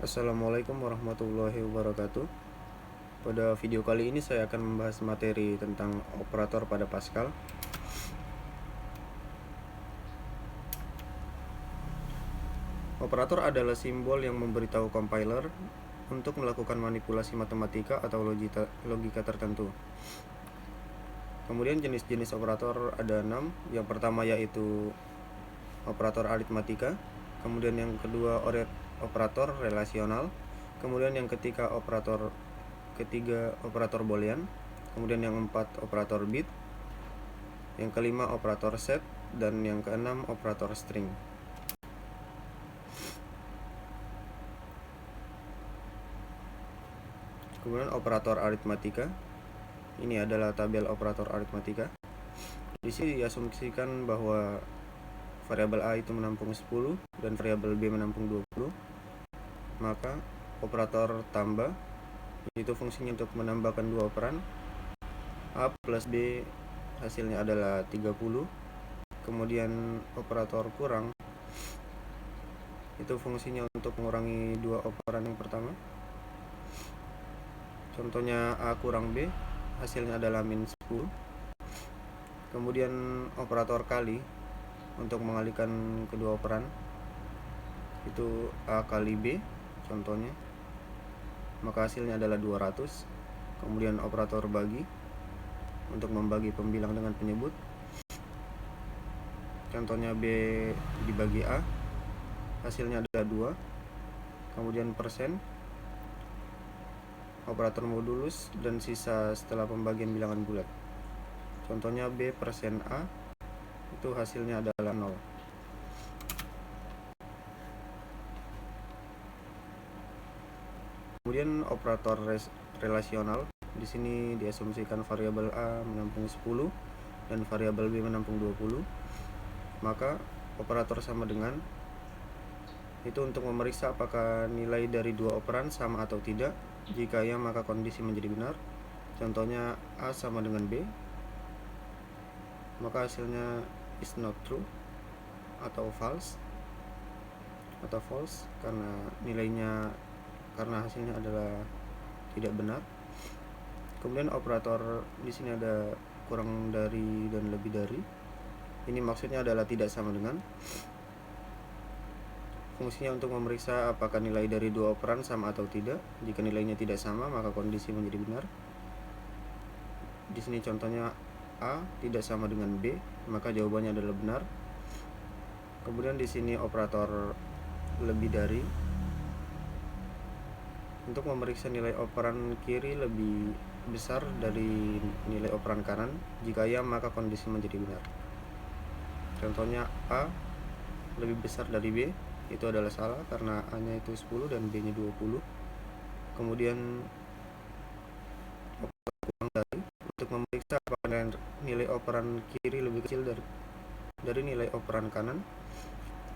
Assalamualaikum warahmatullahi wabarakatuh. Pada video kali ini saya akan membahas materi tentang operator pada Pascal. Operator adalah simbol yang memberitahu compiler untuk melakukan manipulasi matematika atau logika tertentu. Kemudian jenis-jenis operator ada 6. Yang pertama yaitu operator aritmatika, kemudian yang kedua operator relasional, kemudian yang ketiga operator boolean, kemudian yang keempat operator bit, yang kelima operator set, dan yang keenam operator string. Kemudian operator aritmatika, ini adalah tabel operator aritmatika. Di sini diasumsikan bahwa variabel A itu menampung 10 dan variabel B menampung 20. Maka operator tambah itu fungsinya untuk menambahkan dua operan. A plus B hasilnya adalah 30. Kemudian operator kurang itu fungsinya untuk mengurangi dua operan yang pertama. Contohnya A kurang B hasilnya adalah min 10. Kemudian operator kali untuk mengalihkan kedua operan itu A kali B contohnya, maka hasilnya adalah 200. Kemudian operator bagi untuk membagi pembilang dengan penyebut, contohnya B dibagi A hasilnya adalah 2. Kemudian persen, operator modulus dan sisa setelah pembagian bilangan bulat, contohnya B persen A itu hasilnya adalah 0. Kemudian operator relasional, di sini diasumsikan variabel A menampung 10 dan variabel B menampung 20. Maka operator sama dengan itu untuk memeriksa apakah nilai dari dua operan sama atau tidak. Jika ya, maka kondisi menjadi benar. Contohnya A sama dengan B, maka hasilnya is not true atau false karena hasilnya adalah tidak benar. Kemudian operator di sini ada kurang dari dan lebih dari. Ini maksudnya adalah tidak sama dengan. Fungsinya untuk memeriksa apakah nilai dari dua operan sama atau tidak. Jika nilainya tidak sama, maka kondisi menjadi benar. Di sini contohnya A tidak sama dengan B, maka jawabannya adalah benar. Kemudian di sini operator lebih dari untuk memeriksa nilai operan kiri lebih besar dari nilai operan kanan. Jika ya, maka kondisi menjadi benar. Contohnya A lebih besar dari B, itu adalah salah karena A-nya itu 10 dan B-nya 20. Kemudian kurang dari untuk memeriksa apakah nilai operan kiri lebih kecil dari nilai operan kanan.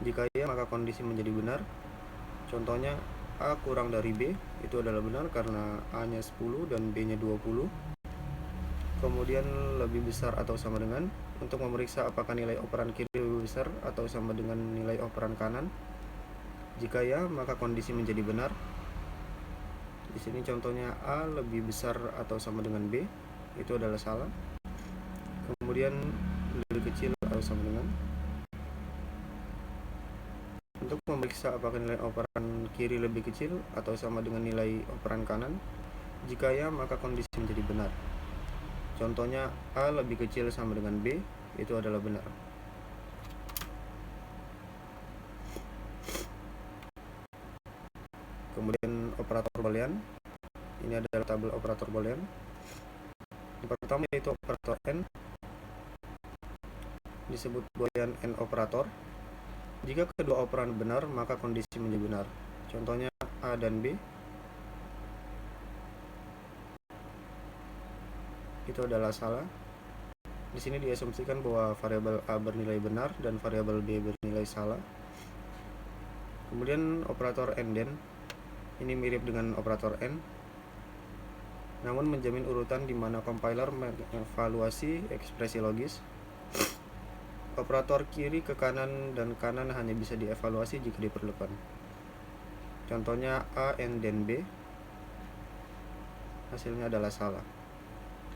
Jika ya, maka kondisi menjadi benar. Contohnya A kurang dari B, itu adalah benar karena A-nya 10 dan B-nya 20. Kemudian lebih besar atau sama dengan untuk memeriksa apakah nilai operan kiri lebih besar atau sama dengan nilai operan kanan. Jika ya, maka kondisi menjadi benar. Di sini contohnya A lebih besar atau sama dengan B, itu adalah salah. Kemudian lebih kecil atau sama dengan. Untuk memeriksa apakah nilai operan kiri lebih kecil atau sama dengan nilai operan kanan. Jika ya, maka kondisi menjadi benar. Contohnya A lebih kecil sama dengan B, itu adalah benar. Kemudian operator boolean, ini adalah tabel operator boolean. Yang pertama yaitu operator N, disebut boolean N operator. Jika kedua operan benar, maka kondisi menjadi benar. Contohnya A dan B, itu adalah salah. Di sini diasumsikan bahwa variabel A bernilai benar dan variabel B bernilai salah. Kemudian operator AND, ini mirip dengan operator N, namun menjamin urutan di mana compiler mengevaluasi ekspresi logis. Operator kiri ke kanan dan kanan hanya bisa dievaluasi jika diperlukan. Contohnya A, N, dan B, hasilnya adalah salah.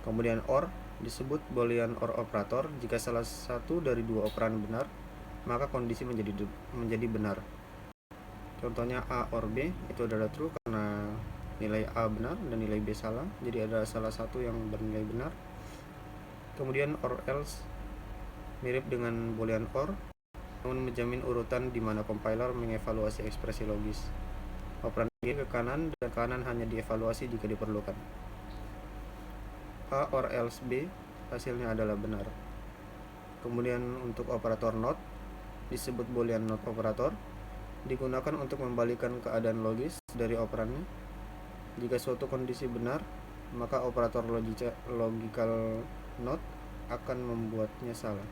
Kemudian OR disebut Boolean OR operator. Jika salah satu dari dua operan benar, maka kondisi menjadi benar. Contohnya A OR B itu adalah true karena nilai A benar dan nilai B salah, jadi ada salah satu yang bernilai benar. Kemudian OR else mirip dengan Boolean OR, namun menjamin urutan di mana compiler mengevaluasi ekspresi logis. Operan kiri ke kanan dan kanan hanya dievaluasi jika diperlukan. A or else B hasilnya adalah benar. Kemudian untuk operator not disebut Boolean not operator, digunakan untuk membalikan keadaan logis dari operannya. Jika suatu kondisi benar, maka operator logical not akan membuatnya salah.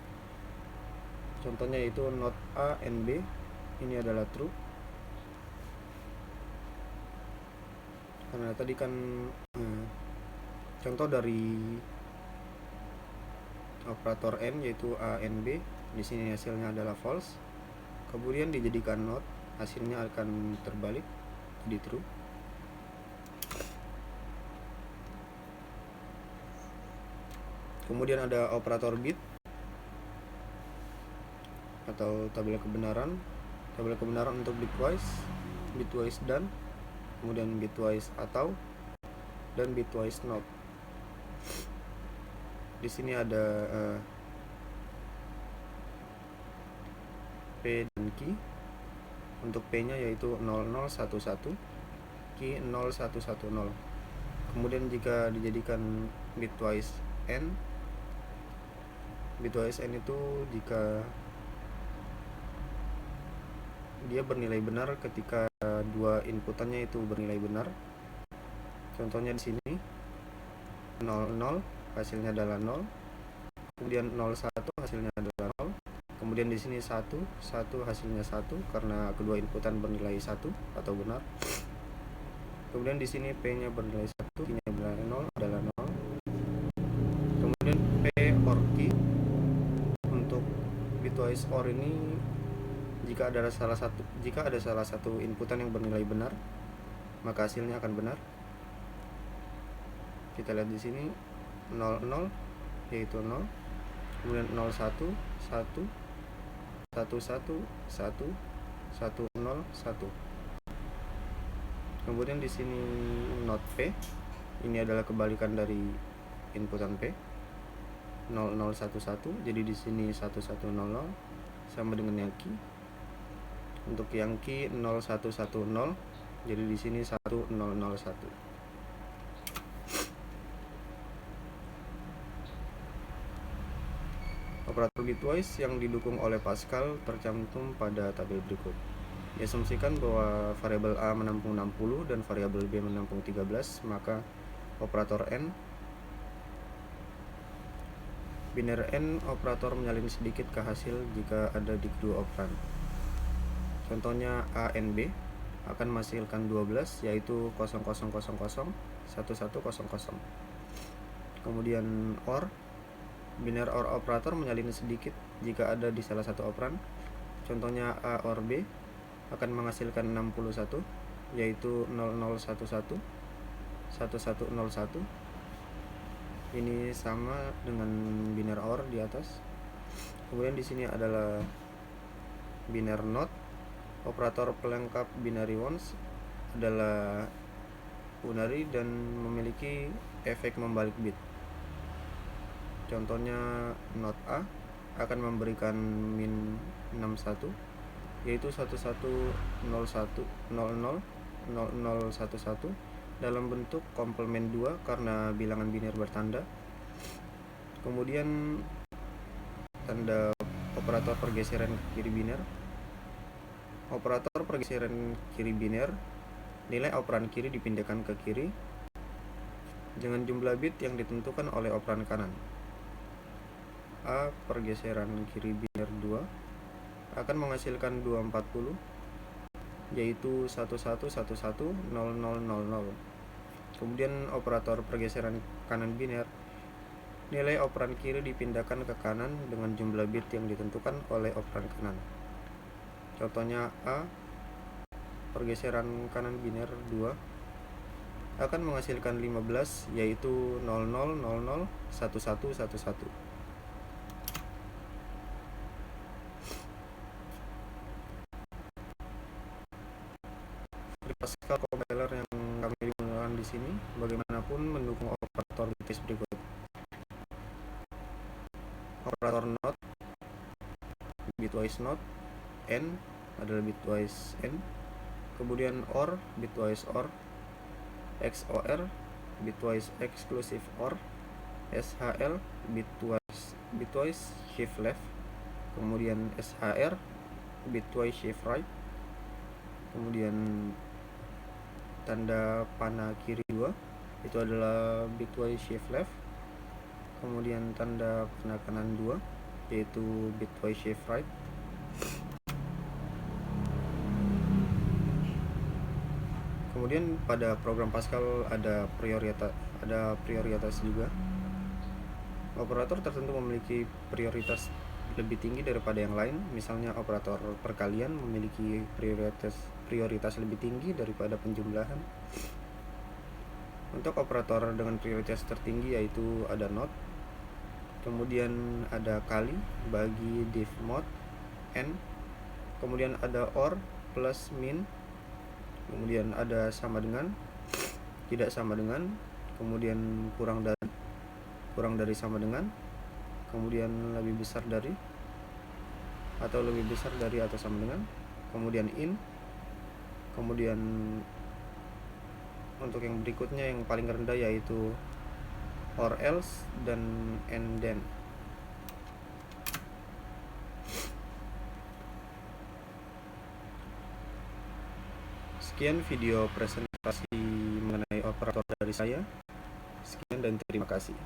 Contohnya yaitu not A and B ini adalah true karena tadi kan contoh dari operator N yaitu A and B, di sini hasilnya adalah false. Kemudian dijadikan not, hasilnya akan terbalik jadi true. Kemudian ada operator bit atau tabel kebenaran. Tabel kebenaran untuk bitwise dan, kemudian bitwise atau, dan bitwise not. Di sini ada P dan key. Untuk P-nya yaitu 0011, key 0110. Kemudian jika dijadikan bitwise N itu jika dia bernilai benar ketika dua inputannya itu bernilai benar. Contohnya di sini 00 hasilnya adalah 0, kemudian 01 hasilnya adalah 0, kemudian di sini 1 hasilnya 1 karena kedua inputan bernilai 1 atau benar. Kemudian di sini P-nya bernilai 1, Q-nya bernilai 0 adalah 0. Kemudian P or key untuk bitwise OR ini jika ada salah satu inputan yang bernilai benar, maka hasilnya akan benar. Kita lihat di sini 00 yaitu 0, kemudian 01 1 11 1 1 1 0 1. Kemudian di sini not P ini adalah kebalikan dari inputan P 0011, jadi di sini 1100 sama dengan yang key. Untuk yang key 0110, jadi di sini 1001. Operator bitwise yang didukung oleh Pascal tercantum pada tabel berikut. Diasumsikan bahwa variabel A menampung 60 dan variabel B menampung 13, maka operator N biner N operator menyalin sedikit ke hasil jika ada di kedua operan. Contohnya A and B akan menghasilkan 12 yaitu 0000 1100. Kemudian OR biner OR operator menyalin sedikit jika ada di salah satu operan. Contohnya A OR B akan menghasilkan 61 yaitu 0011 1101. Ini sama dengan biner OR di atas. Kemudian di sini adalah biner not. Operator pelengkap binary ones adalah unary dan memiliki efek membalik bit. Contohnya not A akan memberikan min 61 yaitu 1101000011 dalam bentuk komplement 2 karena bilangan biner bertanda. Kemudian tanda operator pergeseran ke kiri biner. Operator pergeseran kiri biner, nilai operan kiri dipindahkan ke kiri dengan jumlah bit yang ditentukan oleh operan kanan. A pergeseran kiri biner 2 akan menghasilkan 240 yaitu 11110000. Kemudian operator pergeseran kanan biner, nilai operan kiri dipindahkan ke kanan dengan jumlah bit yang ditentukan oleh operan kanan. Contohnya A pergeseran kanan biner 2 akan menghasilkan 15, yaitu 00001111. Pascal compiler yang kami gunakan di sini bagaimanapun mendukung operator bitwise berikut: operator not, bitwise not, and adalah bitwise and, kemudian or, bitwise or, XOR, bitwise exclusive or, SHL, bitwise shift left, kemudian SHR, bitwise shift right, kemudian tanda panah kiri 2 itu adalah bitwise shift left, kemudian tanda panah kanan 2 yaitu bitwise shift right. Kemudian pada program Pascal ada prioritas juga. Operator tertentu memiliki prioritas lebih tinggi daripada yang lain. Misalnya operator perkalian memiliki prioritas lebih tinggi daripada penjumlahan. Untuk operator dengan prioritas tertinggi yaitu ada not, kemudian ada kali bagi div mod n, kemudian ada or, plus, min, kemudian ada sama dengan, tidak sama dengan, kemudian kurang dari sama dengan, kemudian lebih besar dari atau sama dengan, kemudian in, kemudian untuk yang berikutnya yang paling rendah yaitu or else dan and then. Sekian video presentasi mengenai operator dari saya. Sekian dan terima kasih.